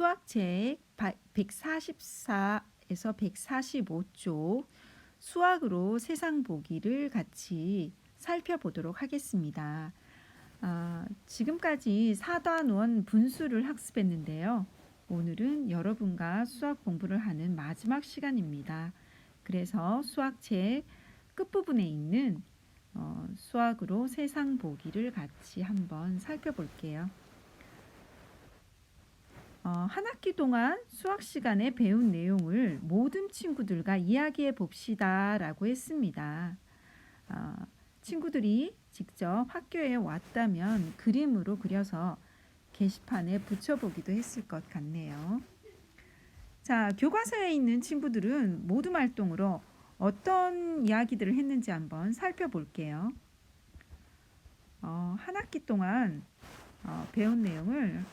수학책 144에서 145쪽 수학으로 세상 보기를 같이 살펴보도록 하겠습니다. 지금까지 사단원 분수를 학습했는데요. 오늘은 여러분과 수학 공부를 하는 마지막 시간입니다. 그래서 수학책 끝부분에 있는 수학으로 세상 보기를 같이 한번 살펴볼게요. 한 학기 동안 수학 시간에 배운 내용을 모든 친구들과 이야기해 봅시다 라고 했습니다. 친구들이 직접 학교에 왔다면 그림으로 그려서 게시판에 붙여보기도 했을 것 같네요. 자, 교과서에 있는 친구들은 모둠 활동으로 어떤 이야기들을 했는지 한번 살펴볼게요. 한 학기 동안 배운 내용을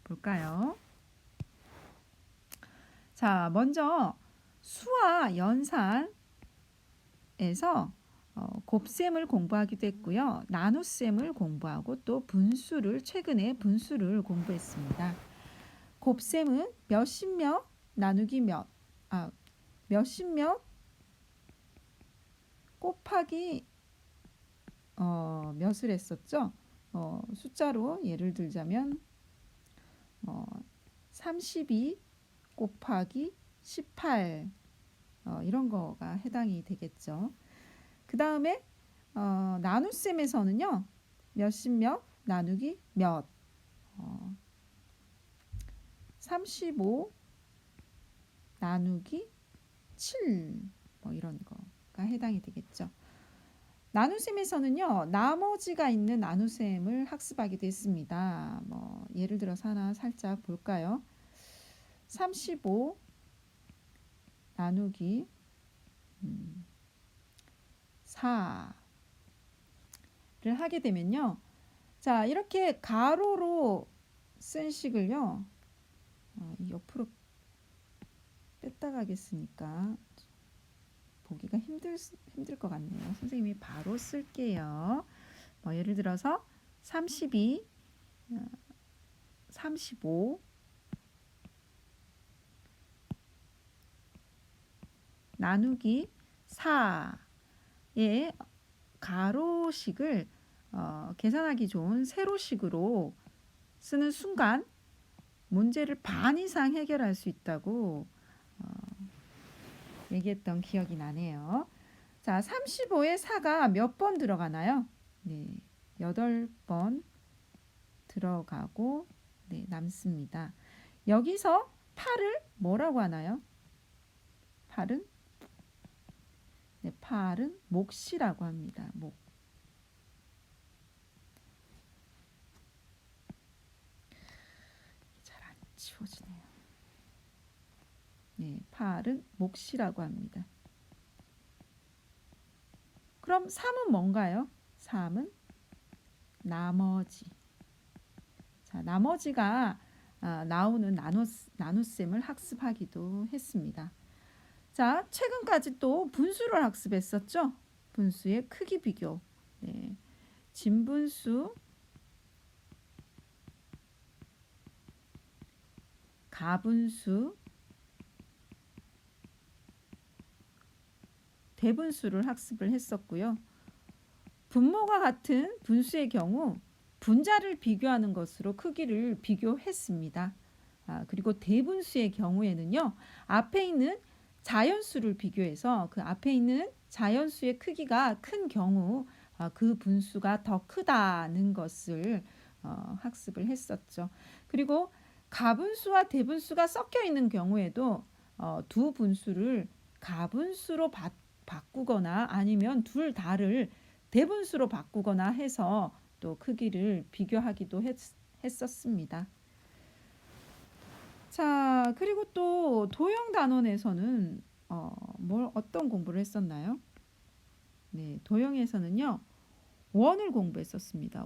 볼까요? 자, 먼저 수와 연산에서 곱셈을 공부하기도 했고요. 나눗셈을 공부하고 또 최근에 분수를 공부했습니다. 곱셈은 몇십 몇 나누기 몇십 몇 곱하기 몇을 했었죠. 숫자로 예를 들자면 32 곱하기 18 이런 거가 해당이 되겠죠. 그 다음에 나눗셈에서는요. 몇십 몇 나누기 몇 35 나누기 7 이런 거가 해당이 되겠죠. 나눗셈에서는요. 나머지가 있는 나눗셈을 학습하기도 했습니다. 예를 들어서 하나 살짝 볼까요? 35 나누기 4를 하게 되면요. 자, 이렇게 가로로 쓴 식을요. 옆으로 뺐다 가겠으니까 보기가 힘들 것 같네요. 선생님이 바로 쓸게요. 예를 들어서 32, 35 나누기 4의 가로식을 계산하기 좋은 세로식으로 쓰는 순간 문제를 반 이상 해결할 수 있다고 얘기했던 기억이 나네요. 자, 35에 4가 몇 번 들어가나요? 네, 8번 들어가고 남습니다. 여기서 8을 뭐라고 하나요? 8은 몫이라고 합니다. 몫. 잘 안 지워지네요. 네, 8은 몫이라고 합니다. 그럼 3은 뭔가요? 3은 나머지. 자, 나머지가 나오는 나눗셈을 학습하기도 했습니다. 자, 최근까지 또 분수를 학습했었죠. 분수의 크기 비교. 네, 진분수, 가분수, 대분수를 학습을 했었고요. 분모가 같은 분수의 경우 분자를 비교하는 것으로 크기를 비교했습니다. 그리고 대분수의 경우에는요. 앞에 있는 자연수를 비교해서 그 앞에 있는 자연수의 크기가 큰 경우 그 분수가 더 크다는 것을 학습을 했었죠. 그리고 가분수와 대분수가 섞여 있는 경우에도 두 분수를 가분수로 바꾸거나 아니면 둘 다를 대분수로 바꾸거나 해서 또 크기를 비교하기도 했었습니다. 자, 그리고 또 도형 단원에서는 어떤 공부를 했었나요? 네, 도형에서는요. 원을 공부했었습니다.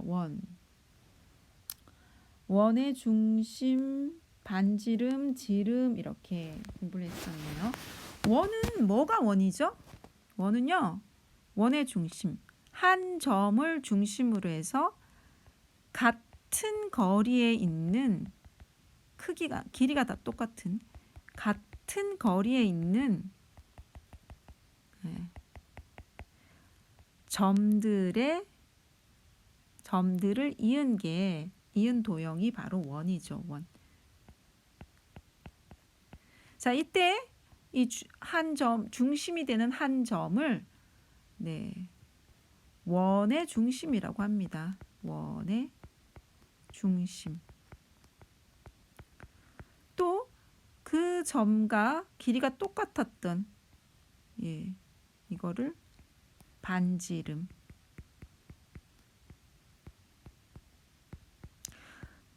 원의 중심, 반지름, 지름 이렇게 공부를 했었네요. 원은 뭐가 원이죠? 원은요. 원의 중심, 한 점을 중심으로 해서 같은 거리에 있는 길이가 다 똑같은 같은 거리에 있는 점들을 이은 도형이 바로 원이죠. 원. 자, 이때 이 중심이 되는 한 점을 원의 중심이라고 합니다. 원의 중심. 또 그 점과 길이가 똑같았던 이거를 반지름.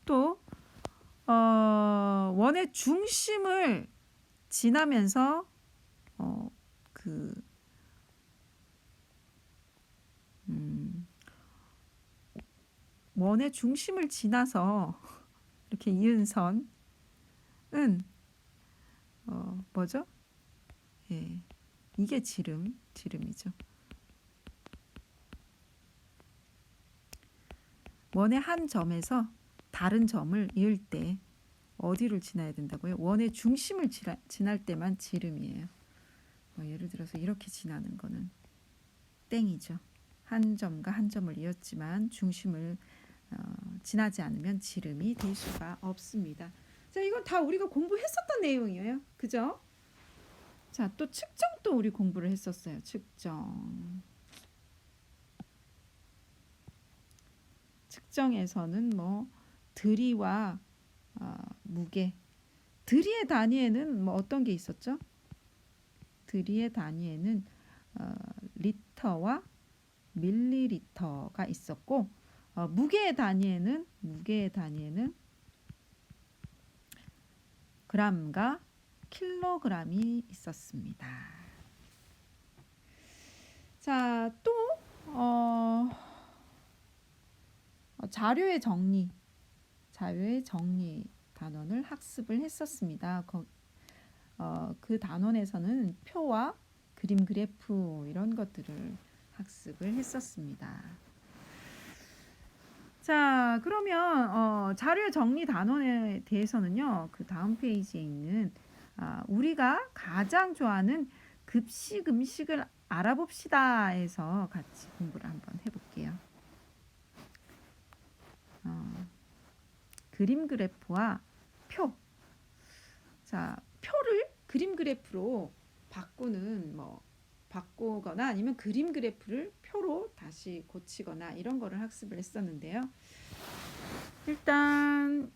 또 원의 중심을 지나면서 원의 중심을 지나서 이렇게 이은 선은 뭐죠? 이게 지름이죠. 원의 한 점에서 다른 점을 이을 때 어디를 지나야 된다고요? 원의 중심을 지날 때만 지름이에요. 예를 들어서 이렇게 지나는 거는 땡이죠. 한 점과 한 점을 이었지만 중심을 지나지 않으면 지름이 될 수가 없습니다. 자, 이건 다 우리가 공부했었던 내용이에요. 그죠? 자, 또 측정도 우리 공부를 했었어요. 측정에서는 드리와 무게. 드리의 단위에는 어떤 게 있었죠? 드리의 단위에는 리터와 밀리리터가 있었고, 무게의 단위에는 그램과 킬로그램이 있었습니다. 자, 또 자료의 정리 단원을 학습을 했었습니다. 그 단원에서는 표와 그림 그래프 이런 것들을 학습을 했었습니다. 자, 그러면 자료의 정리 단원에 대해서는요, 그 다음 페이지에 있는 우리가 가장 좋아하는 급식 음식을 알아봅시다 해서 같이 공부를 한번 해볼게요. 그림 그래프와 표. 자, 표를 그림 그래프로 바꾸거나 아니면 그림 그래프를 표로 다시 고치거나 이런 거를 학습을 했었는데요. 일단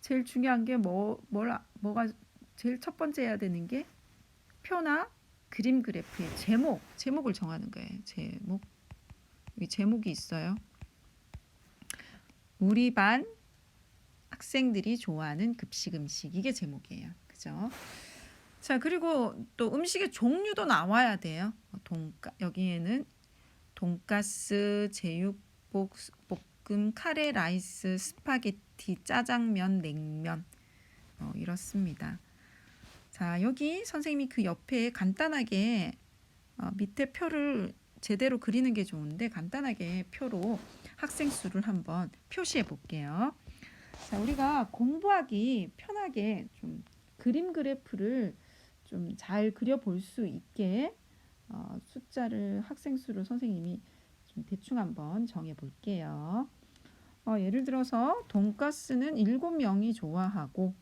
제일 중요한 게 뭐가 제일 첫 번째 해야 되는 게 표나 그림 그래프의 제목을 정하는 거예요. 여기 제목이 있어요. 우리 반 학생들이 좋아하는 급식 음식, 이게 제목이에요. 그죠? 자, 그리고 또 음식의 종류도 나와야 돼요. 여기에는 돈가스, 제육볶음, 카레 라이스, 스파게티, 짜장면, 냉면 이렇습니다. 자, 여기 선생님이 그 옆에 간단하게 밑에 표를 제대로 그리는 게 좋은데 간단하게 표로 학생 수를 한번 표시해 볼게요. 자, 우리가 공부하기 편하게 좀 그림 그래프를 좀 잘 그려볼 수 있게 학생 수를 선생님이 좀 대충 한번 정해 볼게요. 예를 들어서 돈가스는 7명이 좋아하고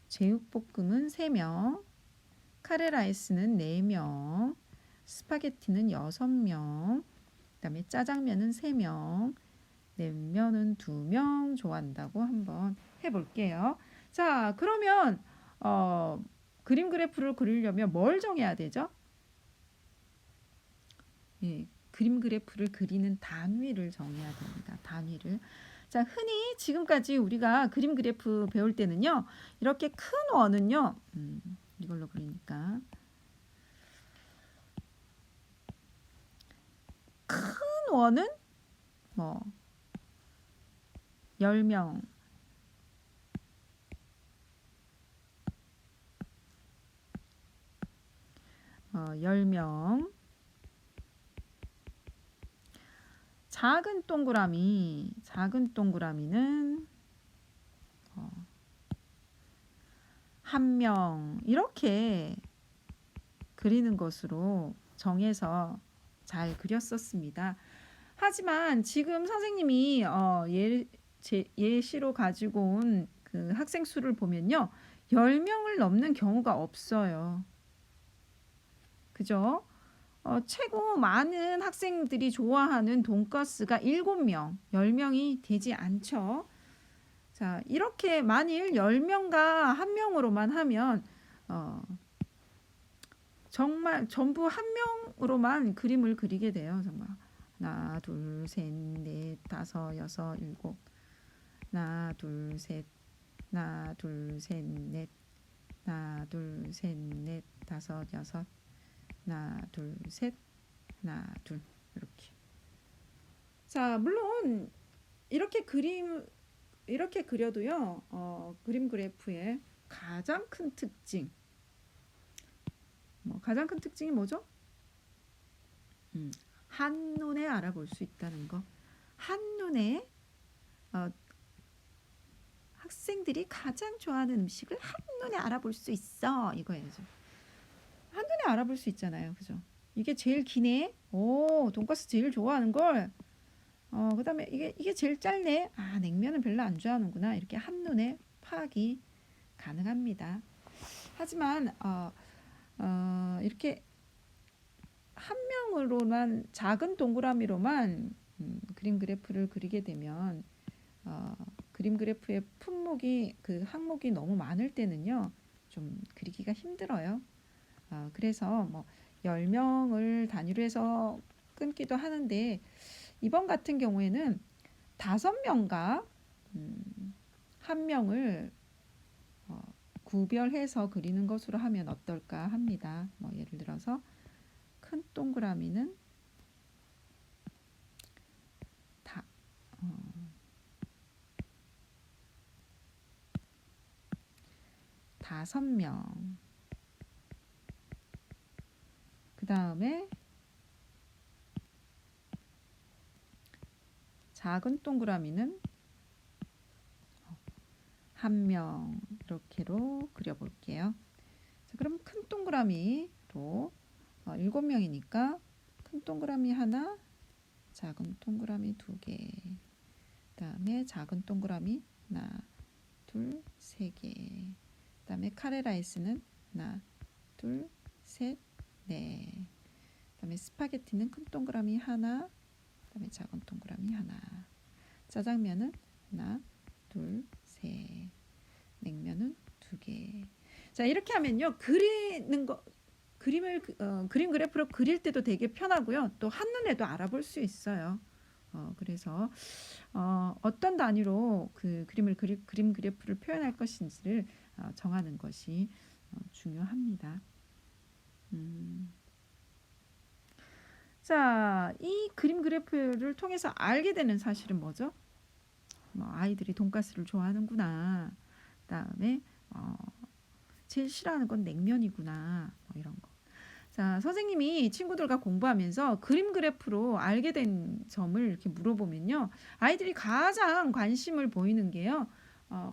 제육볶음은 3명, 카레라이스는 4명, 스파게티는 6명, 그다음에 짜장면은 3명, 냉면은 2명 좋아한다고 한번 해볼게요. 자, 그러면 그림 그래프를 그리려면 뭘 정해야 되죠? 그림 그래프를 그리는 단위를 정해야 됩니다. 단위를. 자, 흔히 지금까지 우리가 그림 그래프 배울 때는요, 이렇게 큰 원은요, 이걸로 그리니까 큰 원은 10명, 작은 동그라미는 한 명 이렇게 그리는 것으로 정해서 잘 그렸었습니다. 하지만 지금 선생님이 예시로 가지고 온 그 학생 수를 보면요. 10명을 넘는 경우가 없어요. 그죠? 최고 많은 학생들이 좋아하는 돈가스가 7명, 10명이 되지 않죠. 자, 이렇게 만일 10명과 1명으로만 하면 정말 전부 한 명으로만 그림을 그리게 돼요. 정말 하나, 둘, 셋, 넷, 다섯, 여섯, 일곱. 하나, 둘, 셋, 하나, 둘, 셋, 넷, 하나, 둘, 셋, 넷, 다섯, 여섯. 하나, 둘, 셋, 하나, 둘 이렇게. 자, 물론 이렇게 그려도요. 그림 그래프의 가장 큰 특징. 가장 큰 특징이 뭐죠? 한눈에 알아볼 수 있다는 거. 한눈에 학생들이 가장 좋아하는 음식을 한눈에 알아볼 수 있어. 이거예요. 한눈에 알아볼 수 있잖아요. 그죠? 이게 제일 기네. 오, 돈가스 제일 좋아하는 걸. 그다음에 이게 제일 짧네. 아, 냉면은 별로 안 좋아하는구나. 이렇게 한눈에 파악이 가능합니다. 하지만 이렇게 한 명으로만 작은 동그라미로만 그림 그래프를 그리게 되면 그림 그래프의 품목이 그 항목이 너무 많을 때는요. 좀 그리기가 힘들어요. 그래서 10명을 단위로 해서 끊기도 하는데 이번 같은 경우에는 5명과 한 명을 구별해서 그리는 것으로 하면 어떨까 합니다. 예를 들어서 큰 동그라미는 5명. 그 다음에 작은 동그라미는 1명 이렇게로 그려볼게요. 자, 그럼 큰 동그라미로 7명이니까 큰 동그라미 하나, 작은 동그라미 2개, 그 다음에 작은 동그라미 하나, 둘, 3개, 그 다음에 카레 라이스는 하나, 둘, 셋, 넷, 그 다음에 스파게티는 큰 동그라미 하나, 그 다음에 작은 동그라미 하나, 짜장면은 하나, 둘, 셋, 냉면은 2개. 자, 이렇게 하면요. 그림 그래프로 그릴 때도 되게 편하고요. 또 한눈에도 알아볼 수 있어요. 그래서 어떤 단위로 그 그림 그래프를 표현할 것인지를 정하는 것이 중요합니다. 자, 이 그림 그래프를 통해서 알게 되는 사실은 뭐죠? 아이들이 돈가스를 좋아하는구나. 그다음에 제일 싫어하는 건 냉면이구나. 이런 거. 자, 선생님이 친구들과 공부하면서 그림 그래프로 알게 된 점을 이렇게 물어보면요. 아이들이 가장 관심을 보이는 게요.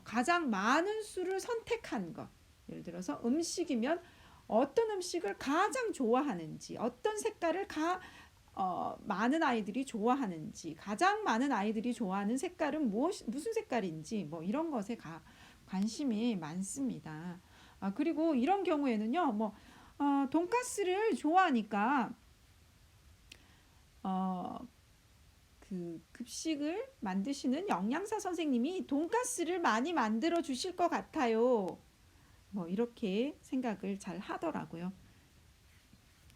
가장 많은 수를 선택한 것. 예를 들어서 음식이면 어떤 음식을 가장 좋아하는지, 어떤 색깔을 많은 아이들이 좋아하는지, 가장 많은 아이들이 좋아하는 색깔은 무슨 색깔인지 이런 것에 관심이 많습니다. 그리고 이런 경우에는요. 돈가스를 좋아하니까 그 급식을 만드시는 영양사 선생님이 돈가스를 많이 만들어 주실 것 같아요. 이렇게 생각을 잘 하더라고요.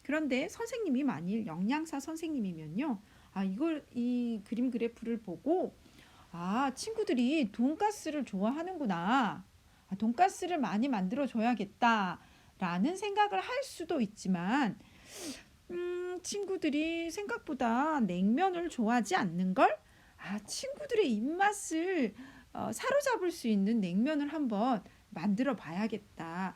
그런데 선생님이 만일 영양사 선생님이면요. 이 그림 그래프를 보고 친구들이 돈가스를 좋아하는구나. 돈가스를 많이 만들어 줘야겠다. 라는 생각을 할 수도 있지만 친구들이 생각보다 냉면을 좋아하지 않는걸? 친구들의 입맛을 사로잡을 수 있는 냉면을 한번 만들어 봐야겠다.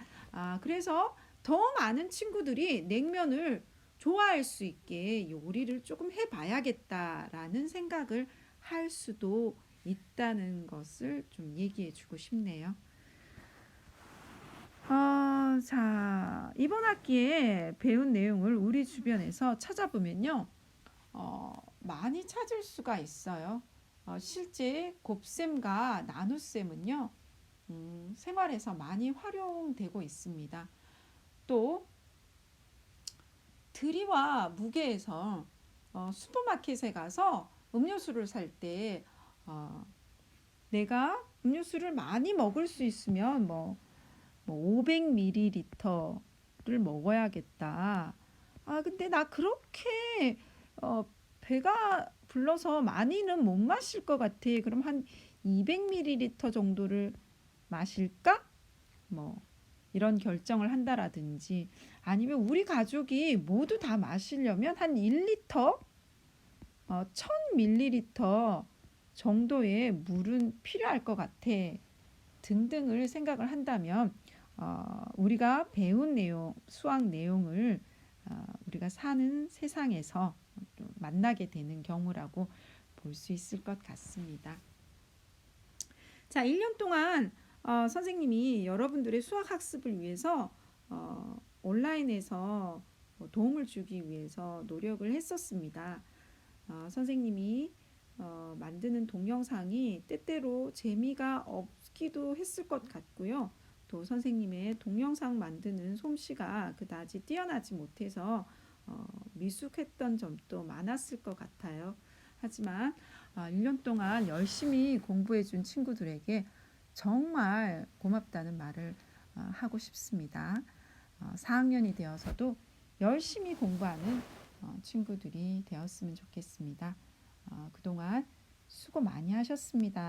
그래서 더 많은 친구들이 냉면을 좋아할 수 있게 요리를 조금 해봐야겠다라는 생각을 할 수도 있다는 것을 좀 얘기해 주고 싶네요. 자, 이번 학기에 배운 내용을 우리 주변에서 찾아보면요. 많이 찾을 수가 있어요. 실제 곱셈과 나눗셈은요, 생활에서 많이 활용되고 있습니다. 또 드리와 무게에서 슈퍼마켓에 가서 음료수를 살 때 내가 음료수를 많이 먹을 수 있으면 뭐 500ml를 먹어야겠다. 근데 나 그렇게 배가 불러서 많이는 못 마실 것 같아. 그럼 한 200ml 정도를 마실까? 뭐 이런 결정을 한다라든지, 아니면 우리 가족이 모두 다 마시려면 한 1리터, 1000ml 정도의 물은 필요할 것 같아. 등등을 생각을 한다면 우리가 배운 내용, 수학 내용을 우리가 사는 세상에서 좀 만나게 되는 경우라고 볼 수 있을 것 같습니다. 자, 1년 동안 선생님이 여러분들의 수학 학습을 위해서 온라인에서 도움을 주기 위해서 노력을 했었습니다. 선생님이 만드는 동영상이 때때로 재미가 없기도 했을 것 같고요. 또 선생님의 동영상 만드는 솜씨가 그다지 뛰어나지 못해서 미숙했던 점도 많았을 것 같아요. 하지만 1년 동안 열심히 공부해 준 친구들에게 정말 고맙다는 말을 하고 싶습니다. 4학년이 되어서도 열심히 공부하는 친구들이 되었으면 좋겠습니다. 그동안 수고 많이 하셨습니다.